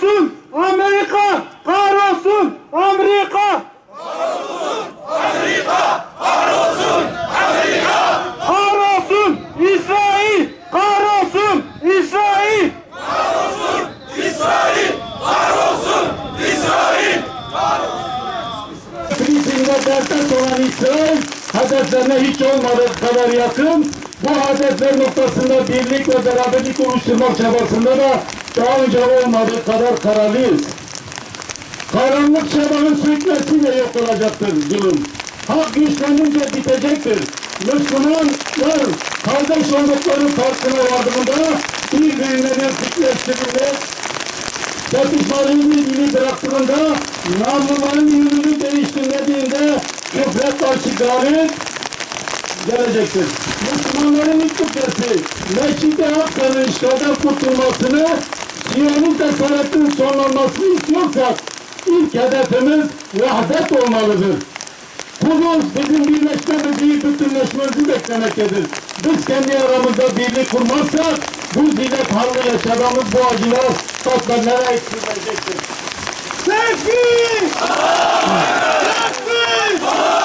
Kahrolsun Amerika! Kahrolsun Amerika! Kahrolsun İsrail! Kahrolsun İsrail! Filistin'de dertler olan İsrail, hedeflerine hiç olmadığı kadar yakın. Bu hedefler noktasında birlik ve beraberlik oluşturmak çabasında da daha önce olmadığı kadar kararlıyız. Karanlık çabanın sürükmesiyle yok olacaktır zulüm. Hak güçlenince bitecektir. Müslümanlar kardeş oldukları farkına vardığında birbirlerine fikrettiğinde, çatışmalarını ilgili bıraktığında, namluların yönünü değiştirmediğinde küfre karşı galip gelecektir. Müslümanların ilk kutlesi, Meşid-i Aksa'nın işgalden kurtulmasını, Siyonist esaretin sonlanmasını istiyorsak, ilk hedefimiz vahdet olmalıdır. Kudüs bizim birleşmemizi, bütünleşmemizi beklemektedir. Biz kendi aramızda birlik kurmazsak, bu zillet halde yaşadığımız bu acılar katlanlara eksilecektir. Tekbir! Tekbir!